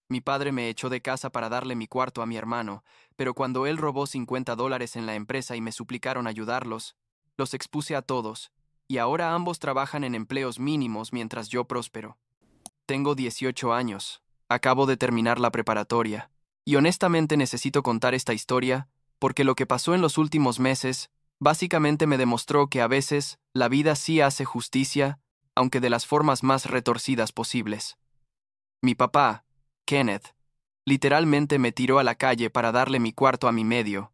Mi padre me echó de casa para darle mi cuarto a mi hermano, pero cuando él robó $50 en la empresa y me suplicaron ayudarlos, los expuse a todos, y ahora ambos trabajan en empleos mínimos mientras yo próspero. Tengo 18 años, acabo de terminar la preparatoria, y honestamente necesito contar esta historia porque lo que pasó en los últimos meses básicamente me demostró que a veces la vida sí hace justicia, aunque de las formas más retorcidas posibles. Mi papá, Kenneth, literalmente me tiró a la calle para darle mi cuarto a mi medio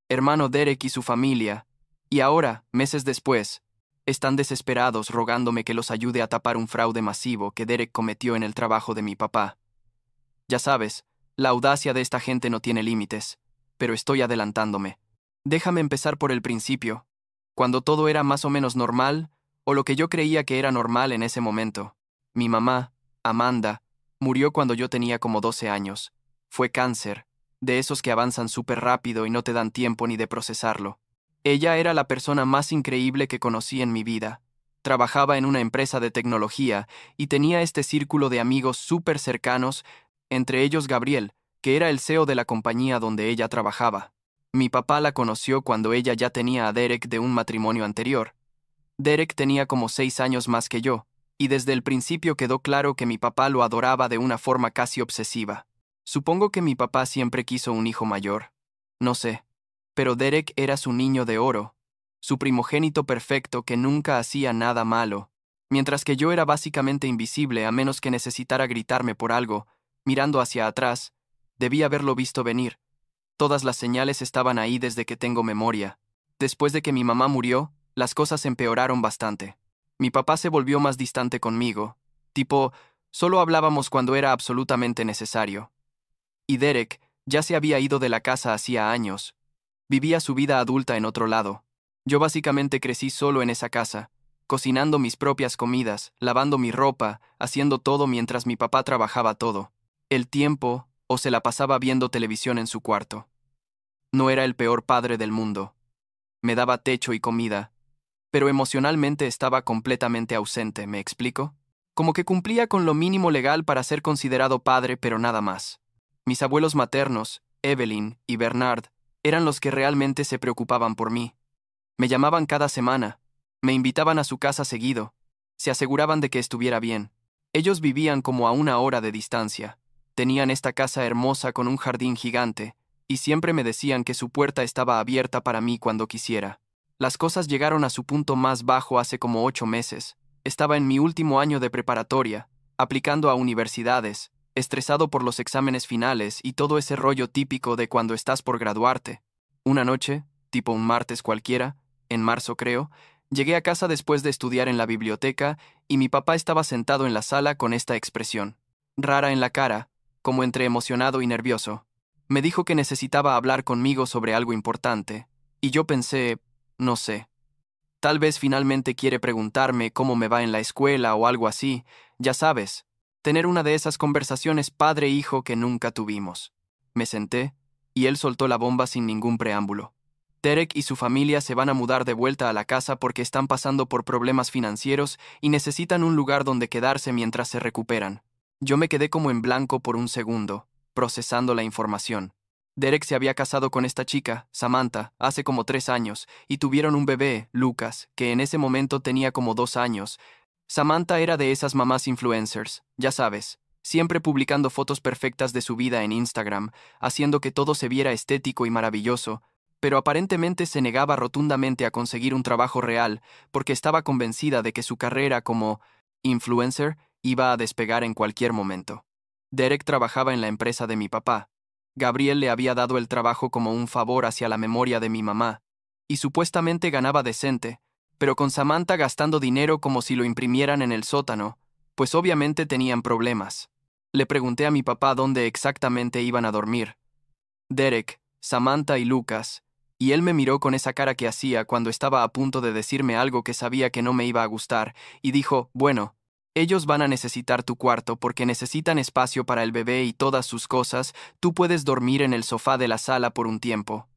hermano Derek y su familia, y ahora, meses después, están desesperados rogándome que los ayude a tapar un fraude masivo que Derek cometió en el trabajo de mi papá. Ya sabes, la audacia de esta gente no tiene límites, pero estoy adelantándome. Déjame empezar por el principio, cuando todo era más o menos normal, o lo que yo creía que era normal en ese momento. Mi mamá, Amanda, murió cuando yo tenía como 12 años. Fue cáncer, de esos que avanzan súper rápido y no te dan tiempo ni de procesarlo. Ella era la persona más increíble que conocí en mi vida. Trabajaba en una empresa de tecnología y tenía este círculo de amigos súper cercanos, entre ellos Gabriel, que era el CEO de la compañía donde ella trabajaba. Mi papá la conoció cuando ella ya tenía a Derek de un matrimonio anterior. Derek tenía como 6 años más que yo, y desde el principio quedó claro que mi papá lo adoraba de una forma casi obsesiva. Supongo que mi papá siempre quiso un hijo mayor. No sé. Pero Derek era su niño de oro, su primogénito perfecto que nunca hacía nada malo, mientras que yo era básicamente invisible a menos que necesitara gritarme por algo, mirando hacia atrás, debí haberlo visto venir. Todas las señales estaban ahí desde que tengo memoria. Después de que mi mamá murió, las cosas empeoraron bastante. Mi papá se volvió más distante conmigo, tipo, solo hablábamos cuando era absolutamente necesario. Y Derek ya se había ido de la casa hacía años. Vivía su vida adulta en otro lado. Yo básicamente crecí solo en esa casa, cocinando mis propias comidas, lavando mi ropa, haciendo todo mientras mi papá trabajaba todo. El tiempo, o se la pasaba viendo televisión en su cuarto. No era el peor padre del mundo. Me daba techo y comida, pero emocionalmente estaba completamente ausente, ¿me explico? Como que cumplía con lo mínimo legal para ser considerado padre, pero nada más. Mis abuelos maternos, Evelyn y Bernard, eran los que realmente se preocupaban por mí. Me llamaban cada semana, me invitaban a su casa seguido, se aseguraban de que estuviera bien. Ellos vivían como a 1 hora de distancia. Tenían esta casa hermosa con un jardín gigante, y siempre me decían que su puerta estaba abierta para mí cuando quisiera. Las cosas llegaron a su punto más bajo hace como 8 meses. Estaba en mi último año de preparatoria, aplicando a universidades, estresado por los exámenes finales y todo ese rollo típico de cuando estás por graduarte. Una noche, tipo un martes cualquiera, en marzo creo, llegué a casa después de estudiar en la biblioteca y mi papá estaba sentado en la sala con esta expresión, rara en la cara, como entre emocionado y nervioso. Me dijo que necesitaba hablar conmigo sobre algo importante, y yo pensé, no sé. Tal vez finalmente quiere preguntarme cómo me va en la escuela o algo así, ya sabes, tener una de esas conversaciones padre-hijo que nunca tuvimos. Me senté, y él soltó la bomba sin ningún preámbulo. Derek y su familia se van a mudar de vuelta a la casa porque están pasando por problemas financieros y necesitan un lugar donde quedarse mientras se recuperan. Yo me quedé como en blanco por un segundo, procesando la información. Derek se había casado con esta chica, Samantha, hace como 3 años, y tuvieron un bebé, Lucas, que en ese momento tenía como 2 años. Samantha era de esas mamás influencers, ya sabes, siempre publicando fotos perfectas de su vida en Instagram, haciendo que todo se viera estético y maravilloso, pero aparentemente se negaba rotundamente a conseguir un trabajo real porque estaba convencida de que su carrera como influencer iba a despegar en cualquier momento. Derek trabajaba en la empresa de mi papá. Gabriel le había dado el trabajo como un favor hacia la memoria de mi mamá, y supuestamente ganaba decente, pero con Samantha gastando dinero como si lo imprimieran en el sótano, pues obviamente tenían problemas. Le pregunté a mi papá dónde exactamente iban a dormir. Derek, Samantha y Lucas, y él me miró con esa cara que hacía cuando estaba a punto de decirme algo que sabía que no me iba a gustar, y dijo, bueno, ellos van a necesitar tu cuarto porque necesitan espacio para el bebé y todas sus cosas, tú puedes dormir en el sofá de la sala por un tiempo.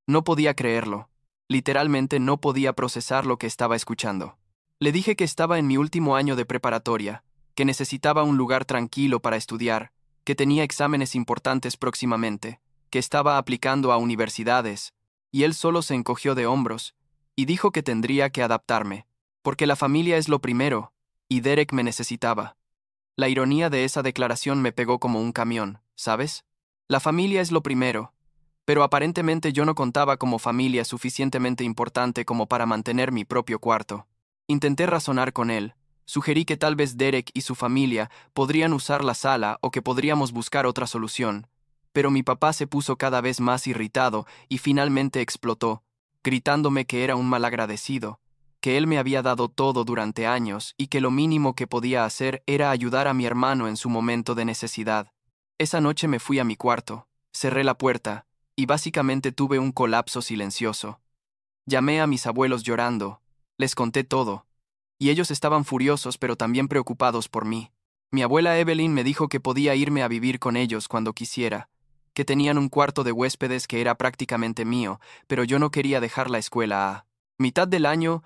No podía creerlo. Literalmente no podía procesar lo que estaba escuchando. Le dije que estaba en mi último año de preparatoria, que necesitaba un lugar tranquilo para estudiar, que tenía exámenes importantes próximamente, que estaba aplicando a universidades, y él solo se encogió de hombros y dijo que tendría que adaptarme, porque la familia es lo primero, y Derek me necesitaba. La ironía de esa declaración me pegó como un camión, ¿sabes? La familia es lo primero, pero aparentemente yo no contaba como familia suficientemente importante como para mantener mi propio cuarto. Intenté razonar con él. Sugerí que tal vez Derek y su familia podrían usar la sala o que podríamos buscar otra solución. Pero mi papá se puso cada vez más irritado y finalmente explotó, gritándome que era un malagradecido, que él me había dado todo durante años y que lo mínimo que podía hacer era ayudar a mi hermano en su momento de necesidad. Esa noche me fui a mi cuarto, cerré la puerta y básicamente tuve un colapso silencioso. Llamé a mis abuelos llorando, les conté todo, y ellos estaban furiosos pero también preocupados por mí. Mi abuela Evelyn me dijo que podía irme a vivir con ellos cuando quisiera, que tenían un cuarto de huéspedes que era prácticamente mío, pero yo no quería dejar la escuela a mitad del año.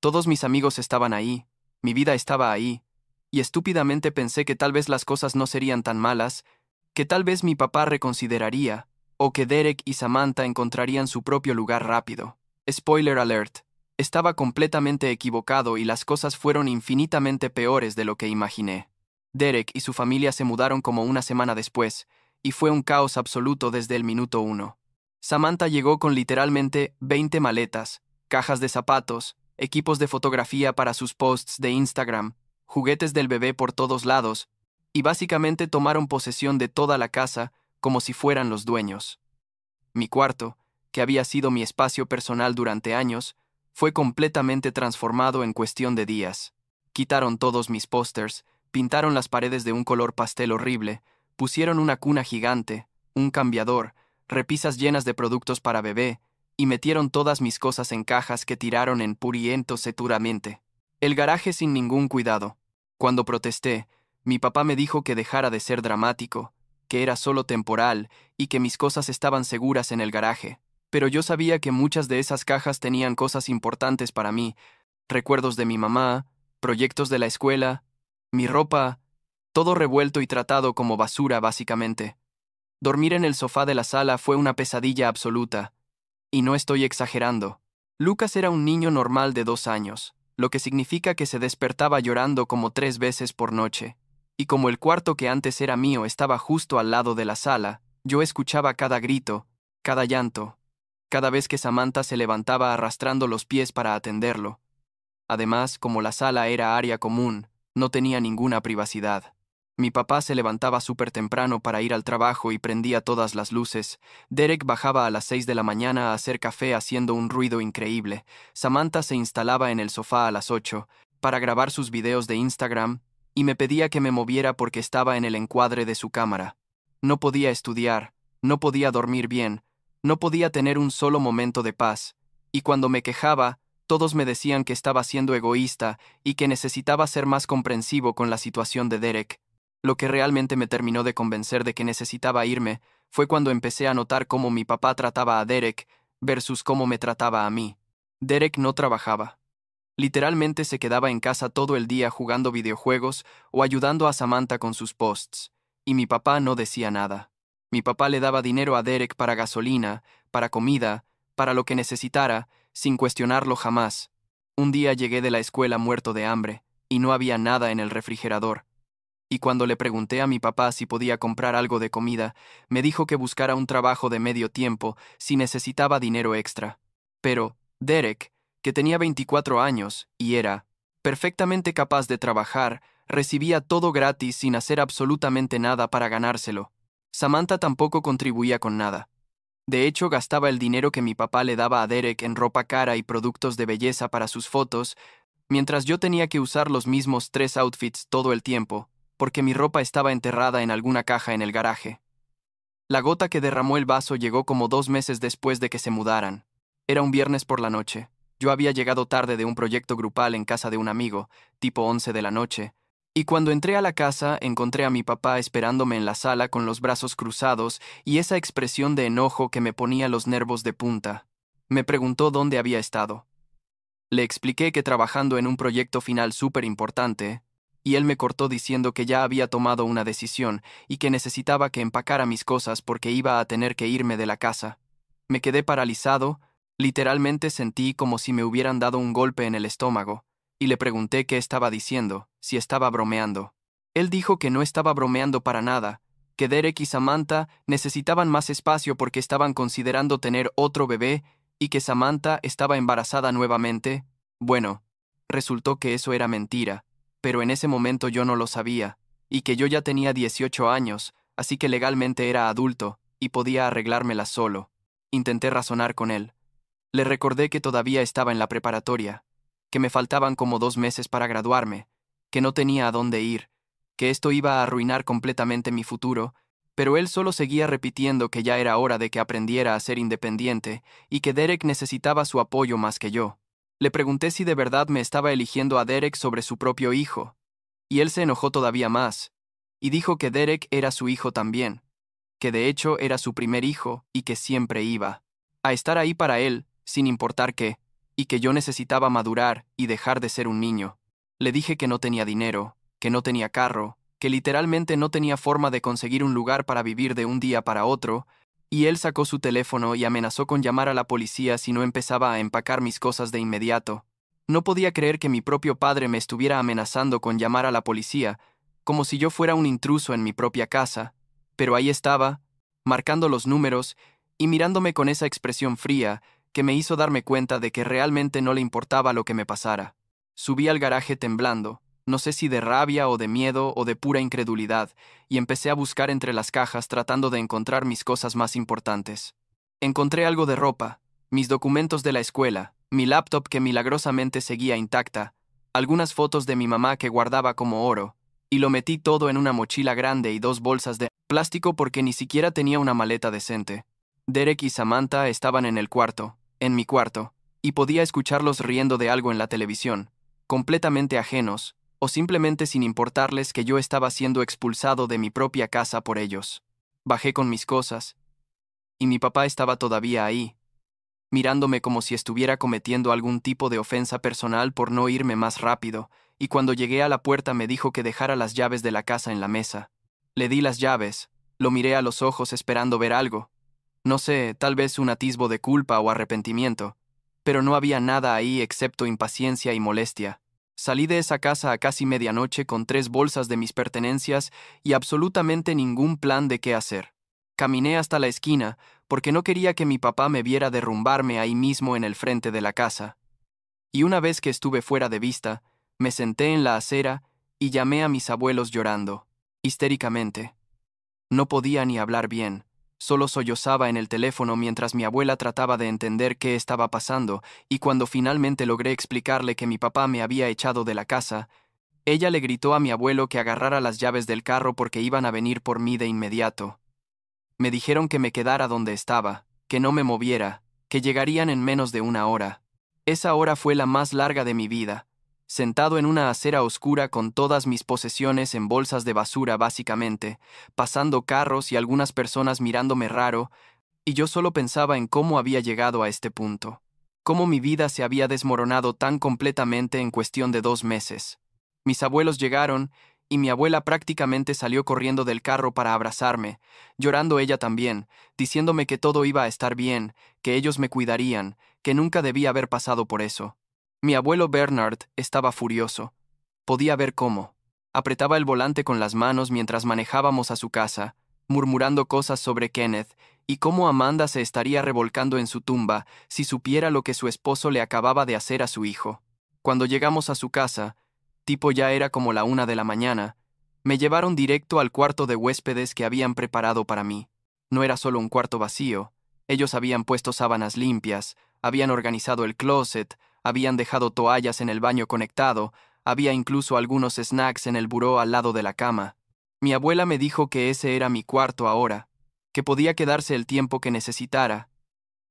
Todos mis amigos estaban ahí, mi vida estaba ahí, y estúpidamente pensé que tal vez las cosas no serían tan malas, que tal vez mi papá reconsideraría, o que Derek y Samantha encontrarían su propio lugar rápido. Spoiler alert. Estaba completamente equivocado y las cosas fueron infinitamente peores de lo que imaginé. Derek y su familia se mudaron como una semana después, y fue un caos absoluto desde el minuto 1. Samantha llegó con literalmente 20 maletas, cajas de zapatos, equipos de fotografía para sus posts de Instagram, juguetes del bebé por todos lados, y básicamente tomaron posesión de toda la casa como si fueran los dueños. Mi cuarto, que había sido mi espacio personal durante años, fue completamente transformado en cuestión de días. Quitaron todos mis pósters, pintaron las paredes de un color pastel horrible, pusieron una cuna gigante, un cambiador, repisas llenas de productos para bebé, y metieron todas mis cosas en cajas que tiraron en puriento seguramente. El garaje sin ningún cuidado. Cuando protesté, mi papá me dijo que dejara de ser dramático, que era solo temporal y que mis cosas estaban seguras en el garaje. Pero yo sabía que muchas de esas cajas tenían cosas importantes para mí, recuerdos de mi mamá, proyectos de la escuela, mi ropa, todo revuelto y tratado como basura básicamente. Dormir en el sofá de la sala fue una pesadilla absoluta. Y no estoy exagerando. Lucas era un niño normal de 2 años, lo que significa que se despertaba llorando como 3 veces por noche. Y como el cuarto que antes era mío estaba justo al lado de la sala, yo escuchaba cada grito, cada llanto, cada vez que Samantha se levantaba arrastrando los pies para atenderlo. Además, como la sala era área común, no tenía ninguna privacidad. Mi papá se levantaba súper temprano para ir al trabajo y prendía todas las luces. Derek bajaba a las 6 de la mañana a hacer café haciendo un ruido increíble. Samantha se instalaba en el sofá a las 8 para grabar sus videos de Instagram y me pedía que me moviera porque estaba en el encuadre de su cámara. No podía estudiar, no podía dormir bien, no podía tener un solo momento de paz. Y cuando me quejaba, todos me decían que estaba siendo egoísta y que necesitaba ser más comprensivo con la situación de Derek. Lo que realmente me terminó de convencer de que necesitaba irme fue cuando empecé a notar cómo mi papá trataba a Derek versus cómo me trataba a mí. Derek no trabajaba. Literalmente se quedaba en casa todo el día jugando videojuegos o ayudando a Samantha con sus posts, y mi papá no decía nada. Mi papá le daba dinero a Derek para gasolina, para comida, para lo que necesitara, sin cuestionarlo jamás. Un día llegué de la escuela muerto de hambre, y no había nada en el refrigerador. Y cuando le pregunté a mi papá si podía comprar algo de comida, me dijo que buscara un trabajo de medio tiempo si necesitaba dinero extra. Pero, Derek, que tenía 24 años y era perfectamente capaz de trabajar, recibía todo gratis sin hacer absolutamente nada para ganárselo. Samantha tampoco contribuía con nada. De hecho, gastaba el dinero que mi papá le daba a Derek en ropa cara y productos de belleza para sus fotos, mientras yo tenía que usar los mismos 3 outfits todo el tiempo, porque mi ropa estaba enterrada en alguna caja en el garaje. La gota que derramó el vaso llegó como 2 meses después de que se mudaran. Era un viernes por la noche. Yo había llegado tarde de un proyecto grupal en casa de un amigo, tipo 11 de la noche, y cuando entré a la casa encontré a mi papá esperándome en la sala con los brazos cruzados y esa expresión de enojo que me ponía los nervios de punta. Me preguntó dónde había estado. Le expliqué que trabajando en un proyecto final súper importante, y él me cortó diciendo que ya había tomado una decisión y que necesitaba que empacara mis cosas porque iba a tener que irme de la casa. Me quedé paralizado, literalmente sentí como si me hubieran dado un golpe en el estómago, y le pregunté qué estaba diciendo, si estaba bromeando. Él dijo que no estaba bromeando para nada, que Derek y Samantha necesitaban más espacio porque estaban considerando tener otro bebé y que Samantha estaba embarazada nuevamente. Bueno, resultó que eso era mentira, pero en ese momento yo no lo sabía, y que yo ya tenía 18 años, así que legalmente era adulto, y podía arreglármelas solo. Intenté razonar con él. Le recordé que todavía estaba en la preparatoria, que me faltaban como 2 meses para graduarme, que no tenía a dónde ir, que esto iba a arruinar completamente mi futuro, pero él solo seguía repitiendo que ya era hora de que aprendiera a ser independiente y que Derek necesitaba su apoyo más que yo. Le pregunté si de verdad me estaba eligiendo a Derek sobre su propio hijo, y él se enojó todavía más, y dijo que Derek era su hijo también, que de hecho era su primer hijo y que siempre iba a estar ahí para él, sin importar qué, y que yo necesitaba madurar y dejar de ser un niño. Le dije que no tenía dinero, que no tenía carro, que literalmente no tenía forma de conseguir un lugar para vivir de un día para otro, y él sacó su teléfono y amenazó con llamar a la policía si no empezaba a empacar mis cosas de inmediato. No podía creer que mi propio padre me estuviera amenazando con llamar a la policía, como si yo fuera un intruso en mi propia casa, pero ahí estaba, marcando los números y mirándome con esa expresión fría que me hizo darme cuenta de que realmente no le importaba lo que me pasara. Subí al garaje temblando, no sé si de rabia o de miedo o de pura incredulidad, y empecé a buscar entre las cajas tratando de encontrar mis cosas más importantes. Encontré algo de ropa, mis documentos de la escuela, mi laptop que milagrosamente seguía intacta, algunas fotos de mi mamá que guardaba como oro, y lo metí todo en una mochila grande y 2 bolsas de plástico porque ni siquiera tenía una maleta decente. Derek y Samantha estaban en el cuarto, en mi cuarto, y podía escucharlos riendo de algo en la televisión, completamente ajenos, o simplemente sin importarles que yo estaba siendo expulsado de mi propia casa por ellos. Bajé con mis cosas, y mi papá estaba todavía ahí, mirándome como si estuviera cometiendo algún tipo de ofensa personal por no irme más rápido, y cuando llegué a la puerta me dijo que dejara las llaves de la casa en la mesa. Le di las llaves, lo miré a los ojos esperando ver algo. No sé, tal vez un atisbo de culpa o arrepentimiento, pero no había nada ahí excepto impaciencia y molestia. Salí de esa casa a casi medianoche con 3 bolsas de mis pertenencias y absolutamente ningún plan de qué hacer. Caminé hasta la esquina, porque no quería que mi papá me viera derrumbarme ahí mismo en el frente de la casa. Y una vez que estuve fuera de vista, me senté en la acera y llamé a mis abuelos llorando, histéricamente. No podía ni hablar bien, solo sollozaba en el teléfono mientras mi abuela trataba de entender qué estaba pasando, y cuando finalmente logré explicarle que mi papá me había echado de la casa, ella le gritó a mi abuelo que agarrara las llaves del carro porque iban a venir por mí de inmediato. Me dijeron que me quedara donde estaba, que no me moviera, que llegarían en menos de una hora. Esa hora fue la más larga de mi vida, sentado en una acera oscura con todas mis posesiones en bolsas de basura básicamente, pasando carros y algunas personas mirándome raro, y yo solo pensaba en cómo había llegado a este punto, cómo mi vida se había desmoronado tan completamente en cuestión de 2 meses. Mis abuelos llegaron, y mi abuela prácticamente salió corriendo del carro para abrazarme, llorando ella también, diciéndome que todo iba a estar bien, que ellos me cuidarían, que nunca debía haber pasado por eso. Mi abuelo Bernard estaba furioso. Podía ver cómo. Apretaba el volante con las manos mientras manejábamos a su casa, murmurando cosas sobre Kenneth y cómo Amanda se estaría revolcando en su tumba si supiera lo que su esposo le acababa de hacer a su hijo. Cuando llegamos a su casa, tipo ya era como la 1 de la mañana, me llevaron directo al cuarto de huéspedes que habían preparado para mí. No era solo un cuarto vacío. Ellos habían puesto sábanas limpias, habían organizado el closet, habían dejado toallas en el baño conectado, había incluso algunos snacks en el buró al lado de la cama. Mi abuela me dijo que ese era mi cuarto ahora, que podía quedarse el tiempo que necesitara,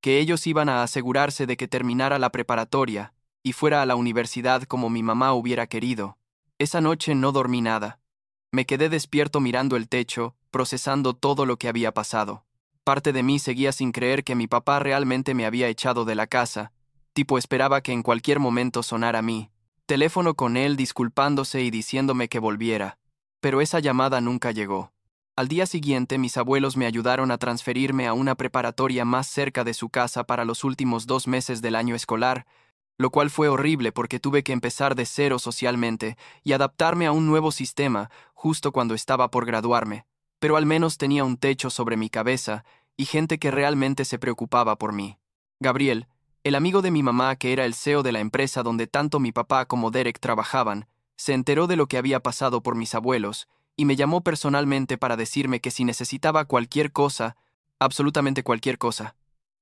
que ellos iban a asegurarse de que terminara la preparatoria y fuera a la universidad como mi mamá hubiera querido. Esa noche no dormí nada. Me quedé despierto mirando el techo, procesando todo lo que había pasado. Parte de mí seguía sin creer que mi papá realmente me había echado de la casa, tipo esperaba que en cualquier momento sonara a mí. Teléfono con él disculpándose y diciéndome que volviera, pero esa llamada nunca llegó. Al día siguiente, mis abuelos me ayudaron a transferirme a una preparatoria más cerca de su casa para los últimos 2 meses del año escolar, lo cual fue horrible porque tuve que empezar de cero socialmente y adaptarme a un nuevo sistema justo cuando estaba por graduarme, pero al menos tenía un techo sobre mi cabeza y gente que realmente se preocupaba por mí. Gabriel, el amigo de mi mamá que era el CEO de la empresa donde tanto mi papá como Derek trabajaban, se enteró de lo que había pasado por mis abuelos y me llamó personalmente para decirme que si necesitaba cualquier cosa, absolutamente cualquier cosa,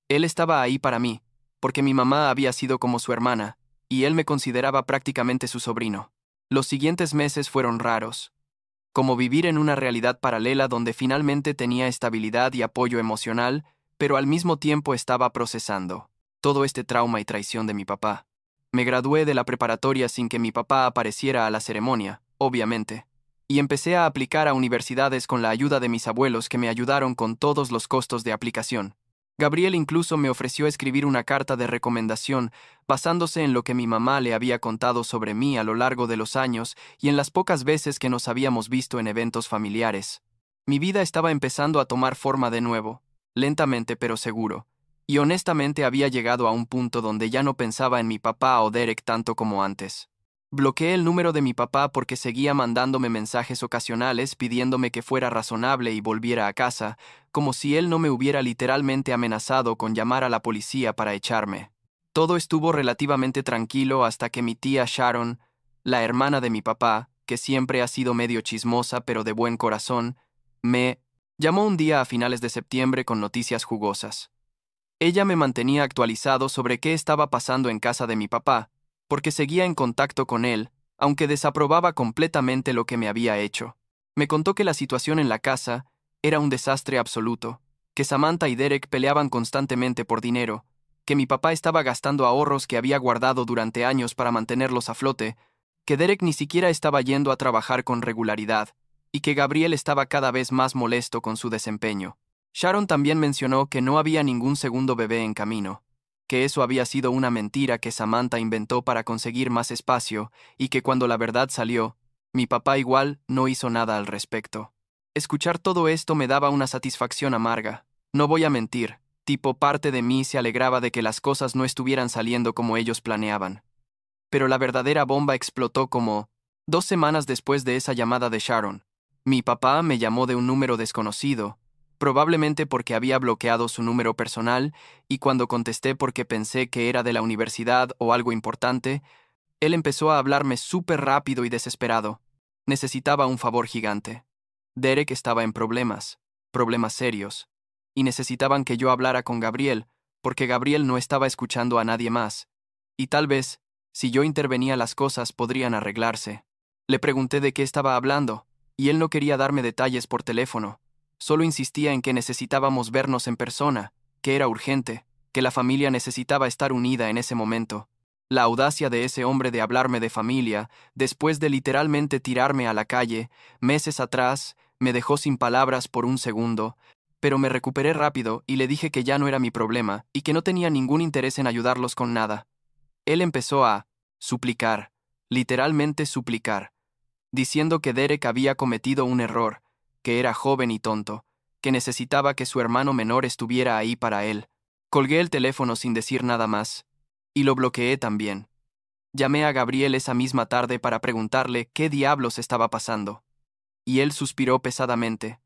él estaba ahí para mí, porque mi mamá había sido como su hermana, y él me consideraba prácticamente su sobrino. Los siguientes meses fueron raros, como vivir en una realidad paralela donde finalmente tenía estabilidad y apoyo emocional, pero al mismo tiempo estaba procesando todo este trauma y traición de mi papá. Me gradué de la preparatoria sin que mi papá apareciera a la ceremonia, obviamente, y empecé a aplicar a universidades con la ayuda de mis abuelos que me ayudaron con todos los costos de aplicación. Gabriel incluso me ofreció escribir una carta de recomendación basándose en lo que mi mamá le había contado sobre mí a lo largo de los años y en las pocas veces que nos habíamos visto en eventos familiares. Mi vida estaba empezando a tomar forma de nuevo, lentamente pero seguro, y honestamente había llegado a un punto donde ya no pensaba en mi papá o Derek tanto como antes. Bloqueé el número de mi papá porque seguía mandándome mensajes ocasionales pidiéndome que fuera razonable y volviera a casa, como si él no me hubiera literalmente amenazado con llamar a la policía para echarme. Todo estuvo relativamente tranquilo hasta que mi tía Sharon, la hermana de mi papá, que siempre ha sido medio chismosa pero de buen corazón, me llamó un día a finales de septiembre con noticias jugosas. Ella me mantenía actualizado sobre qué estaba pasando en casa de mi papá, porque seguía en contacto con él, aunque desaprobaba completamente lo que me había hecho. Me contó que la situación en la casa era un desastre absoluto, que Samantha y Derek peleaban constantemente por dinero, que mi papá estaba gastando ahorros que había guardado durante años para mantenerlos a flote, que Derek ni siquiera estaba yendo a trabajar con regularidad, y que Gabriel estaba cada vez más molesto con su desempeño. Sharon también mencionó que no había ningún segundo bebé en camino, que eso había sido una mentira que Samantha inventó para conseguir más espacio y que cuando la verdad salió, mi papá igual no hizo nada al respecto. Escuchar todo esto me daba una satisfacción amarga. No voy a mentir, tipo parte de mí se alegraba de que las cosas no estuvieran saliendo como ellos planeaban. Pero la verdadera bomba explotó como 2 semanas después de esa llamada de Sharon. Mi papá me llamó de un número desconocido, probablemente porque había bloqueado su número personal, y cuando contesté porque pensé que era de la universidad o algo importante, él empezó a hablarme súper rápido y desesperado. Necesitaba un favor gigante. Derek estaba en problemas serios, y necesitaban que yo hablara con Gabriel, porque Gabriel no estaba escuchando a nadie más, y tal vez, si yo intervenía las cosas podrían arreglarse. Le pregunté de qué estaba hablando, y él no quería darme detalles por teléfono. Solo insistía en que necesitábamos vernos en persona, que era urgente, que la familia necesitaba estar unida en ese momento. La audacia de ese hombre de hablarme de familia, después de literalmente tirarme a la calle, meses atrás, me dejó sin palabras por un segundo, pero me recuperé rápido y le dije que ya no era mi problema y que no tenía ningún interés en ayudarlos con nada. Él empezó a suplicar, literalmente suplicar, diciendo que Derek había cometido un error, que era joven y tonto, que necesitaba que su hermano menor estuviera ahí para él. Colgué el teléfono sin decir nada más, y lo bloqueé también. Llamé a Gabriel esa misma tarde para preguntarle qué diablos estaba pasando, y él suspiró pesadamente,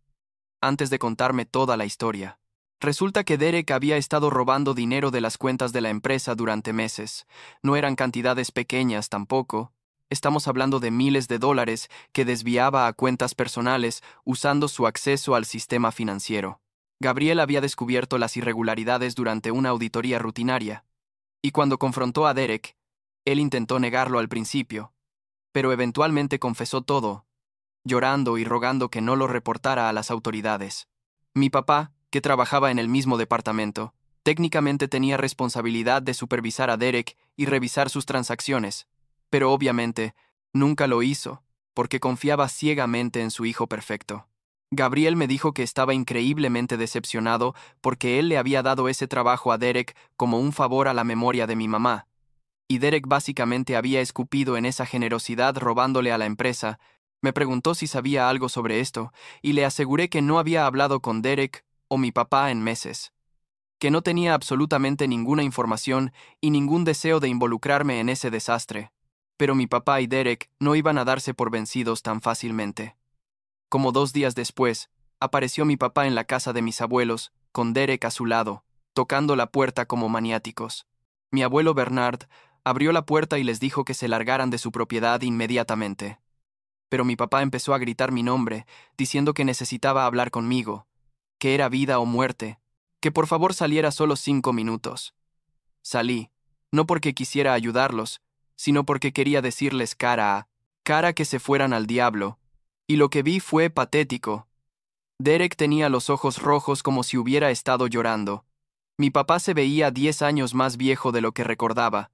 antes de contarme toda la historia. Resulta que Derek había estado robando dinero de las cuentas de la empresa durante meses. No eran cantidades pequeñas tampoco. Estamos hablando de miles de dólares que desviaba a cuentas personales usando su acceso al sistema financiero. Gabriel había descubierto las irregularidades durante una auditoría rutinaria, y cuando confrontó a Derek, él intentó negarlo al principio, pero eventualmente confesó todo, llorando y rogando que no lo reportara a las autoridades. Mi papá, que trabajaba en el mismo departamento, técnicamente tenía responsabilidad de supervisar a Derek y revisar sus transacciones, pero obviamente nunca lo hizo, porque confiaba ciegamente en su hijo perfecto. Gabriel me dijo que estaba increíblemente decepcionado porque él le había dado ese trabajo a Derek como un favor a la memoria de mi mamá, y Derek básicamente había escupido en esa generosidad robándole a la empresa. Me preguntó si sabía algo sobre esto, y le aseguré que no había hablado con Derek o mi papá en meses, que no tenía absolutamente ninguna información y ningún deseo de involucrarme en ese desastre. Pero mi papá y Derek no iban a darse por vencidos tan fácilmente. Como 2 días después, apareció mi papá en la casa de mis abuelos, con Derek a su lado, tocando la puerta como maniáticos. Mi abuelo Bernard abrió la puerta y les dijo que se largaran de su propiedad inmediatamente. Pero mi papá empezó a gritar mi nombre, diciendo que necesitaba hablar conmigo, que era vida o muerte, que por favor saliera solo 5 minutos. Salí, no porque quisiera ayudarlos, sino porque quería decirles cara a cara que se fueran al diablo, y lo que vi fue patético. Derek tenía los ojos rojos como si hubiera estado llorando. Mi papá se veía 10 años más viejo de lo que recordaba.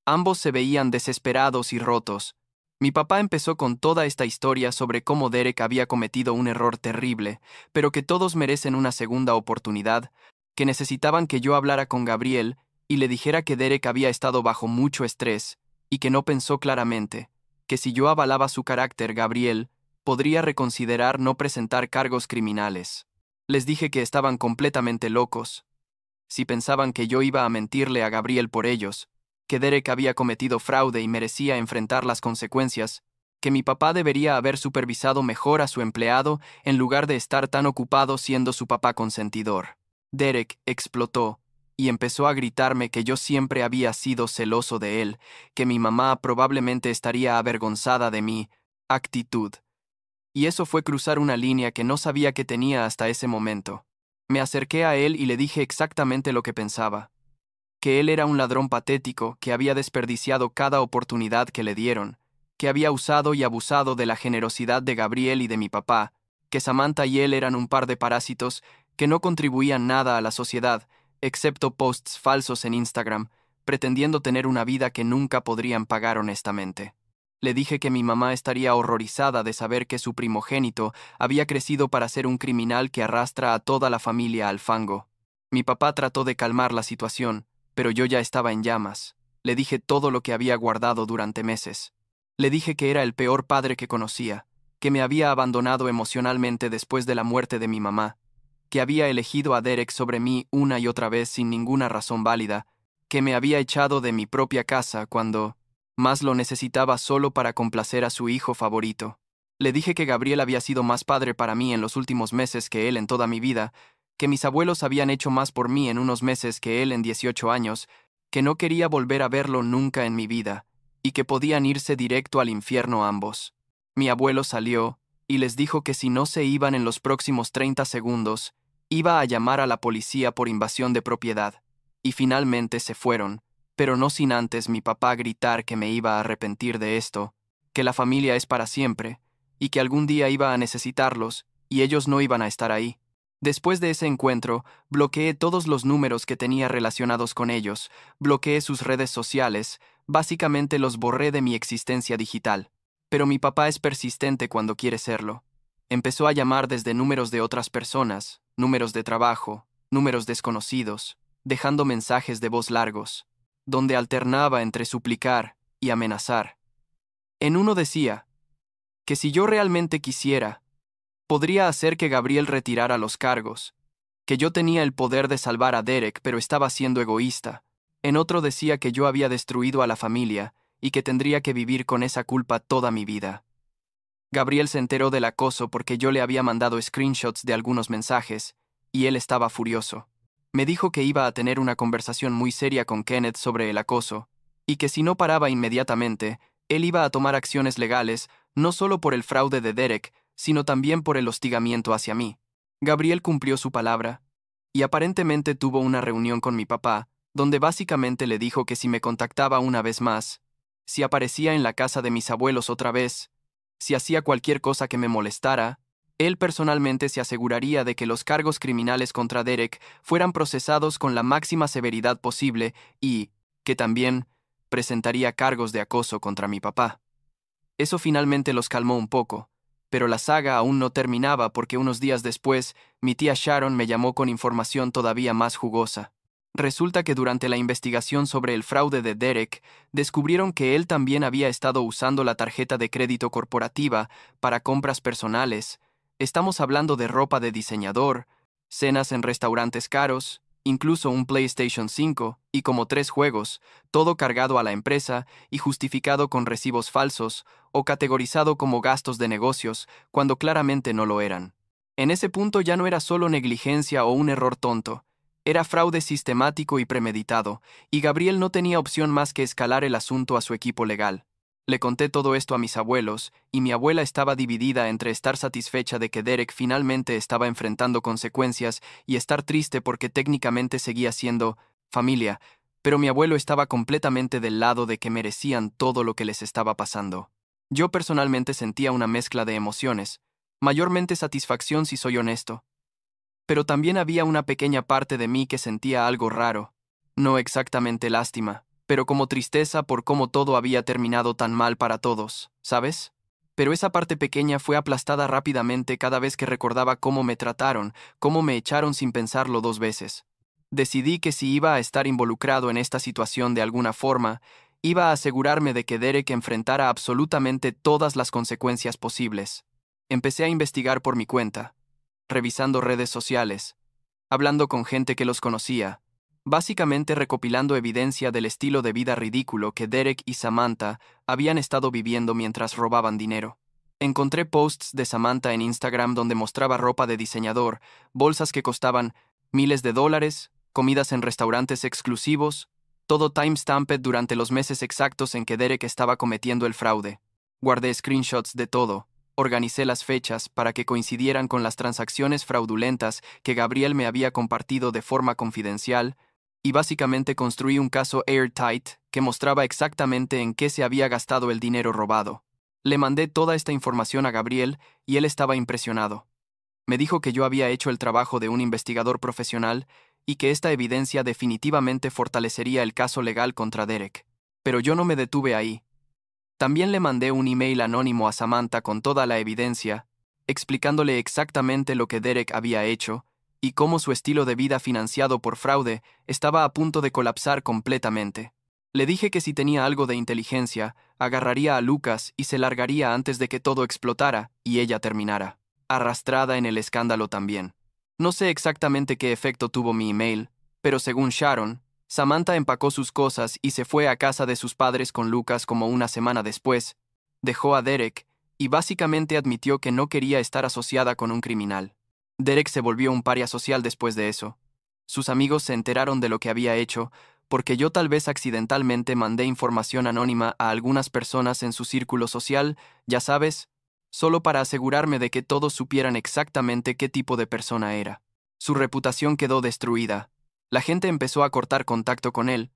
Ambos se veían desesperados y rotos. Mi papá empezó con toda esta historia sobre cómo Derek había cometido un error terrible, pero que todos merecen una segunda oportunidad, que necesitaban que yo hablara con Gabriel y le dijera que Derek había estado bajo mucho estrés y que no pensó claramente, que si yo avalaba su carácter, Gabriel podría reconsiderar no presentar cargos criminales. Les dije que estaban completamente locos. Si pensaban que yo iba a mentirle a Gabriel por ellos, que Derek había cometido fraude y merecía enfrentar las consecuencias, que mi papá debería haber supervisado mejor a su empleado en lugar de estar tan ocupado siendo su papá consentidor. Derek explotó y empezó a gritarme que yo siempre había sido celoso de él, que mi mamá probablemente estaría avergonzada de mi actitud. Y eso fue cruzar una línea que no sabía que tenía hasta ese momento. Me acerqué a él y le dije exactamente lo que pensaba. Que él era un ladrón patético que había desperdiciado cada oportunidad que le dieron, que había usado y abusado de la generosidad de Gabriel y de mi papá, que Samantha y él eran un par de parásitos que no contribuían nada a la sociedad, excepto posts falsos en Instagram, pretendiendo tener una vida que nunca podrían pagar honestamente. Le dije que mi mamá estaría horrorizada de saber que su primogénito había crecido para ser un criminal que arrastra a toda la familia al fango. Mi papá trató de calmar la situación, pero yo ya estaba en llamas. Le dije todo lo que había guardado durante meses. Le dije que era el peor padre que conocía, que me había abandonado emocionalmente después de la muerte de mi mamá, que había elegido a Derek sobre mí una y otra vez sin ninguna razón válida, que me había echado de mi propia casa cuando más lo necesitaba solo para complacer a su hijo favorito. Le dije que Gabriel había sido más padre para mí en los últimos meses que él en toda mi vida, que mis abuelos habían hecho más por mí en unos meses que él en 18 años, que no quería volver a verlo nunca en mi vida, y que podían irse directo al infierno ambos. Mi abuelo salió y les dijo que si no se iban en los próximos 30 segundos, iba a llamar a la policía por invasión de propiedad, y finalmente se fueron, pero no sin antes mi papá gritar que me iba a arrepentir de esto, que la familia es para siempre, y que algún día iba a necesitarlos, y ellos no iban a estar ahí. Después de ese encuentro, bloqueé todos los números que tenía relacionados con ellos, bloqueé sus redes sociales, básicamente los borré de mi existencia digital. Pero mi papá es persistente cuando quiere serlo. Empezó a llamar desde números de otras personas, números de trabajo, números desconocidos, dejando mensajes de voz largos, donde alternaba entre suplicar y amenazar. En uno decía que si yo realmente quisiera, podría hacer que Gabriel retirara los cargos, que yo tenía el poder de salvar a Derek pero estaba siendo egoísta. En otro decía que yo había destruido a la familia y que tendría que vivir con esa culpa toda mi vida. Gabriel se enteró del acoso porque yo le había mandado screenshots de algunos mensajes, y él estaba furioso. Me dijo que iba a tener una conversación muy seria con Kenneth sobre el acoso, y que si no paraba inmediatamente, él iba a tomar acciones legales, no solo por el fraude de Derek, sino también por el hostigamiento hacia mí. Gabriel cumplió su palabra, y aparentemente tuvo una reunión con mi papá, donde básicamente le dijo que si me contactaba una vez más, si aparecía en la casa de mis abuelos otra vez, si hacía cualquier cosa que me molestara, él personalmente se aseguraría de que los cargos criminales contra Derek fueran procesados con la máxima severidad posible y, que también, presentaría cargos de acoso contra mi papá. Eso finalmente los calmó un poco, pero la saga aún no terminaba porque unos días después, mi tía Sharon me llamó con información todavía más jugosa. Resulta que durante la investigación sobre el fraude de Derek, descubrieron que él también había estado usando la tarjeta de crédito corporativa para compras personales. Estamos hablando de ropa de diseñador, cenas en restaurantes caros, incluso un PlayStation 5 y como 3 juegos, todo cargado a la empresa y justificado con recibos falsos o categorizado como gastos de negocios, cuando claramente no lo eran. En ese punto ya no era solo negligencia o un error tonto. Era fraude sistemático y premeditado, y Gabriel no tenía opción más que escalar el asunto a su equipo legal. Le conté todo esto a mis abuelos, y mi abuela estaba dividida entre estar satisfecha de que Derek finalmente estaba enfrentando consecuencias y estar triste porque técnicamente seguía siendo familia, pero mi abuelo estaba completamente del lado de que merecían todo lo que les estaba pasando. Yo personalmente sentía una mezcla de emociones, mayormente satisfacción si soy honesto. Pero también había una pequeña parte de mí que sentía algo raro, no exactamente lástima, pero como tristeza por cómo todo había terminado tan mal para todos, ¿sabes? Pero esa parte pequeña fue aplastada rápidamente cada vez que recordaba cómo me trataron, cómo me echaron sin pensarlo 2 veces. Decidí que si iba a estar involucrado en esta situación de alguna forma, iba a asegurarme de que Derek enfrentara absolutamente todas las consecuencias posibles. Empecé a investigar por mi cuenta, revisando redes sociales, hablando con gente que los conocía, básicamente recopilando evidencia del estilo de vida ridículo que Derek y Samantha habían estado viviendo mientras robaban dinero. Encontré posts de Samantha en Instagram donde mostraba ropa de diseñador, bolsas que costaban miles de dólares, comidas en restaurantes exclusivos, todo timestamped durante los meses exactos en que Derek estaba cometiendo el fraude. Guardé screenshots de todo. Organicé las fechas para que coincidieran con las transacciones fraudulentas que Gabriel me había compartido de forma confidencial, y básicamente construí un caso airtight que mostraba exactamente en qué se había gastado el dinero robado. Le mandé toda esta información a Gabriel y él estaba impresionado. Me dijo que yo había hecho el trabajo de un investigador profesional y que esta evidencia definitivamente fortalecería el caso legal contra Derek. Pero yo no me detuve ahí. También le mandé un email anónimo a Samantha con toda la evidencia, explicándole exactamente lo que Derek había hecho y cómo su estilo de vida financiado por fraude estaba a punto de colapsar completamente. Le dije que si tenía algo de inteligencia, agarraría a Lucas y se largaría antes de que todo explotara y ella terminara, arrastrada en el escándalo también. No sé exactamente qué efecto tuvo mi email, pero según Sharon, Samantha empacó sus cosas y se fue a casa de sus padres con Lucas como una semana después, dejó a Derek y básicamente admitió que no quería estar asociada con un criminal. Derek se volvió un paria social después de eso. Sus amigos se enteraron de lo que había hecho porque yo tal vez accidentalmente mandé información anónima a algunas personas en su círculo social, ya sabes, solo para asegurarme de que todos supieran exactamente qué tipo de persona era. Su reputación quedó destruida. La gente empezó a cortar contacto con él.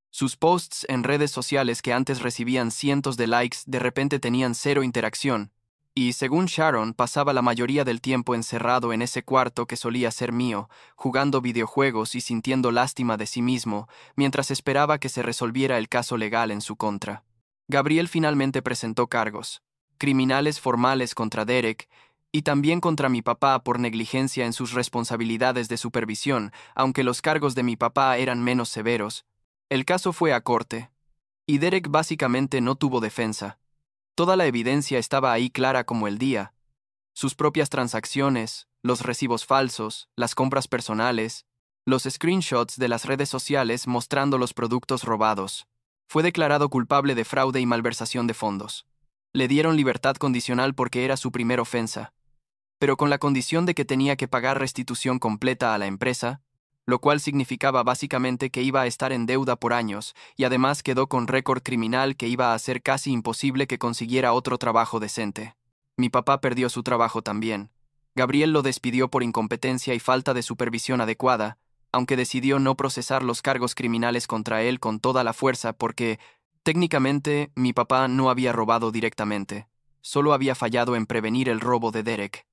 Sus posts en redes sociales que antes recibían cientos de likes de repente tenían cero interacción, y según Sharon pasaba la mayoría del tiempo encerrado en ese cuarto que solía ser mío, jugando videojuegos y sintiendo lástima de sí mismo, mientras esperaba que se resolviera el caso legal en su contra. Gabriel finalmente presentó cargos criminales formales contra Derek, y también contra mi papá por negligencia en sus responsabilidades de supervisión, aunque los cargos de mi papá eran menos severos. El caso fue a corte, y Derek básicamente no tuvo defensa. Toda la evidencia estaba ahí clara como el día. Sus propias transacciones, los recibos falsos, las compras personales, los screenshots de las redes sociales mostrando los productos robados. Fue declarado culpable de fraude y malversación de fondos. Le dieron libertad condicional porque era su primera ofensa, pero con la condición de que tenía que pagar restitución completa a la empresa, lo cual significaba básicamente que iba a estar en deuda por años y además quedó con récord criminal que iba a hacer casi imposible que consiguiera otro trabajo decente. Mi papá perdió su trabajo también. Gabriel lo despidió por incompetencia y falta de supervisión adecuada, aunque decidió no procesar los cargos criminales contra él con toda la fuerza porque, técnicamente, mi papá no había robado directamente, solo había fallado en prevenir el robo de Derek.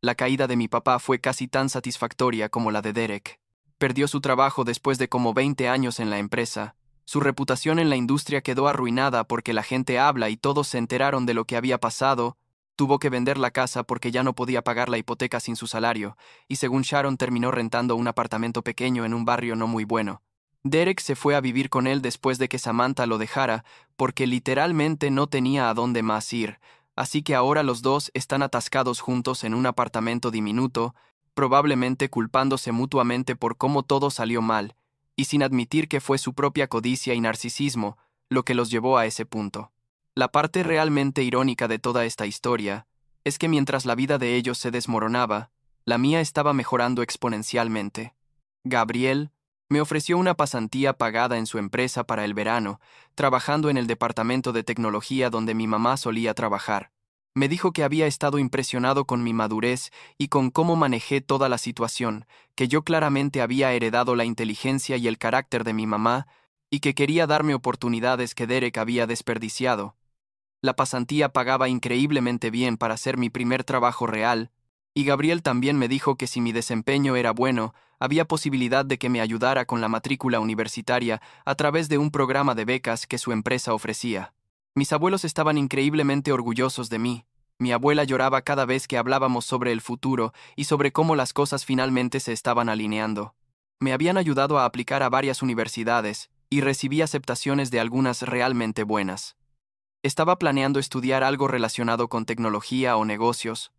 La caída de mi papá fue casi tan satisfactoria como la de Derek. Perdió su trabajo después de como 20 años en la empresa. Su reputación en la industria quedó arruinada porque la gente habla y todos se enteraron de lo que había pasado. tuvo que vender la casa porque ya no podía pagar la hipoteca sin su salario, y según Sharon terminó rentando un apartamento pequeño en un barrio no muy bueno. Derek se fue a vivir con él después de que Samantha lo dejara, porque literalmente no tenía a dónde más ir, así que ahora los dos están atascados juntos en un apartamento diminuto, probablemente culpándose mutuamente por cómo todo salió mal, y sin admitir que fue su propia codicia y narcisismo lo que los llevó a ese punto. La parte realmente irónica de toda esta historia es que mientras la vida de ellos se desmoronaba, la mía estaba mejorando exponencialmente. Gabriel me ofreció una pasantía pagada en su empresa para el verano, trabajando en el departamento de tecnología donde mi mamá solía trabajar. Me dijo que había estado impresionado con mi madurez y con cómo manejé toda la situación, que yo claramente había heredado la inteligencia y el carácter de mi mamá, y que quería darme oportunidades que Derek había desperdiciado. La pasantía pagaba increíblemente bien para ser mi primer trabajo real, y Gabriel también me dijo que si mi desempeño era bueno, había posibilidad de que me ayudara con la matrícula universitaria a través de un programa de becas que su empresa ofrecía. Mis abuelos estaban increíblemente orgullosos de mí. Mi abuela lloraba cada vez que hablábamos sobre el futuro y sobre cómo las cosas finalmente se estaban alineando. Me habían ayudado a aplicar a varias universidades, y recibí aceptaciones de algunas realmente buenas. Estaba planeando estudiar algo relacionado con tecnología o negocios.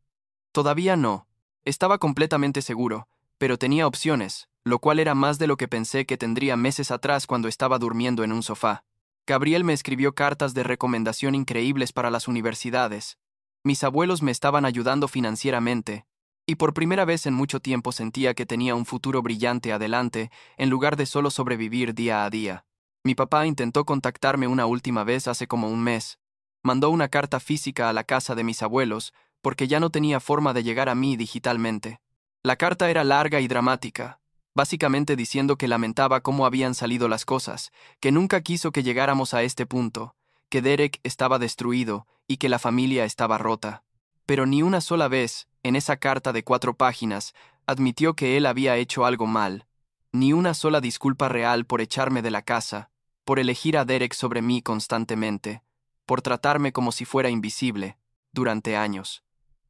Todavía no. Estaba completamente seguro, pero tenía opciones, lo cual era más de lo que pensé que tendría meses atrás cuando estaba durmiendo en un sofá. Gabriel me escribió cartas de recomendación increíbles para las universidades. Mis abuelos me estaban ayudando financieramente, y por primera vez en mucho tiempo sentía que tenía un futuro brillante adelante, en lugar de solo sobrevivir día a día. Mi papá intentó contactarme una última vez hace como un mes. Mandó una carta física a la casa de mis abuelos, porque ya no tenía forma de llegar a mí digitalmente. La carta era larga y dramática, básicamente diciendo que lamentaba cómo habían salido las cosas, que nunca quiso que llegáramos a este punto, que Derek estaba destruido y que la familia estaba rota. Pero ni una sola vez, en esa carta de 4 páginas, admitió que él había hecho algo mal. Ni una sola disculpa real por echarme de la casa, por elegir a Derek sobre mí constantemente, por tratarme como si fuera invisible, durante años.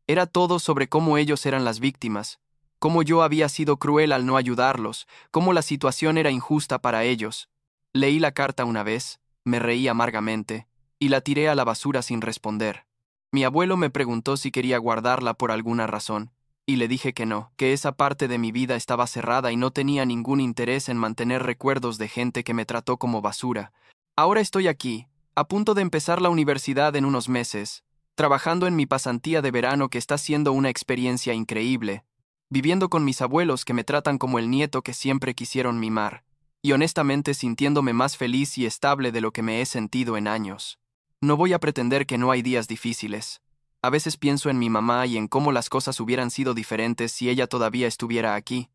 Era todo sobre cómo ellos eran las víctimas, cómo yo había sido cruel al no ayudarlos, cómo la situación era injusta para ellos. Leí la carta una vez, me reí amargamente, y la tiré a la basura sin responder. Mi abuelo me preguntó si quería guardarla por alguna razón, y le dije que no, que esa parte de mi vida estaba cerrada y no tenía ningún interés en mantener recuerdos de gente que me trató como basura. Ahora estoy aquí, a punto de empezar la universidad en unos meses, trabajando en mi pasantía de verano que está siendo una experiencia increíble, viviendo con mis abuelos que me tratan como el nieto que siempre quisieron mimar, y honestamente sintiéndome más feliz y estable de lo que me he sentido en años. No voy a pretender que no hay días difíciles. A veces pienso en mi mamá y en cómo las cosas hubieran sido diferentes si ella todavía estuviera aquí.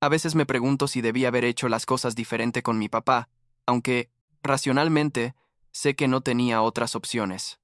A veces me pregunto si debía haber hecho las cosas diferente con mi papá, aunque, racionalmente, sé que no tenía otras opciones.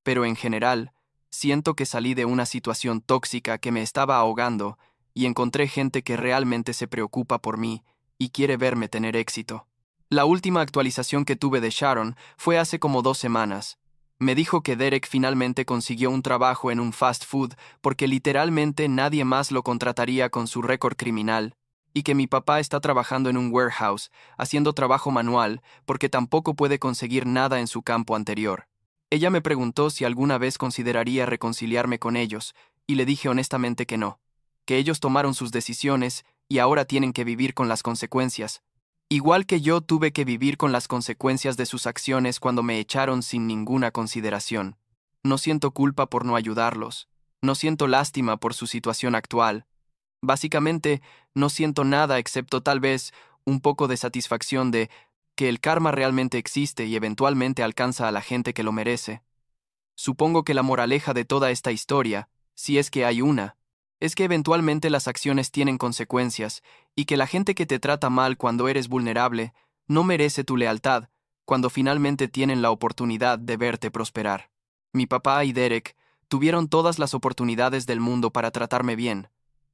Pero en general, siento que salí de una situación tóxica que me estaba ahogando y encontré gente que realmente se preocupa por mí y quiere verme tener éxito. La última actualización que tuve de Sharon fue hace como 2 semanas. Me dijo que Derek finalmente consiguió un trabajo en un fast food porque literalmente nadie más lo contrataría con su récord criminal, y que mi papá está trabajando en un warehouse, haciendo trabajo manual, porque tampoco puede conseguir nada en su campo anterior. Ella me preguntó si alguna vez consideraría reconciliarme con ellos, y le dije honestamente que no, que ellos tomaron sus decisiones y ahora tienen que vivir con las consecuencias. Igual que yo tuve que vivir con las consecuencias de sus acciones cuando me echaron sin ninguna consideración. No siento culpa por no ayudarlos. No siento lástima por su situación actual. Básicamente, no siento nada excepto tal vez un poco de satisfacción de que el karma realmente existe y eventualmente alcanza a la gente que lo merece. Supongo que la moraleja de toda esta historia, si es que hay una, es que eventualmente las acciones tienen consecuencias y que la gente que te trata mal cuando eres vulnerable no merece tu lealtad cuando finalmente tienen la oportunidad de verte prosperar. Mi papá y Derek tuvieron todas las oportunidades del mundo para tratarme bien,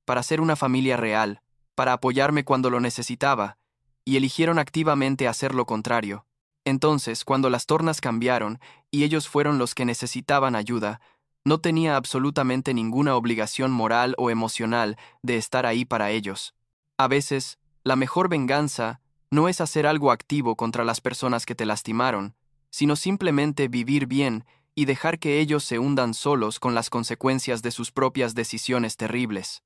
para ser una familia real, para apoyarme cuando lo necesitaba, y eligieron activamente hacer lo contrario. Entonces, cuando las tornas cambiaron y ellos fueron los que necesitaban ayuda, No tenía absolutamente ninguna obligación moral o emocional de estar ahí para ellos. A veces, la mejor venganza no es hacer algo activo contra las personas que te lastimaron, sino simplemente vivir bien y dejar que ellos se hundan solos con las consecuencias de sus propias decisiones terribles.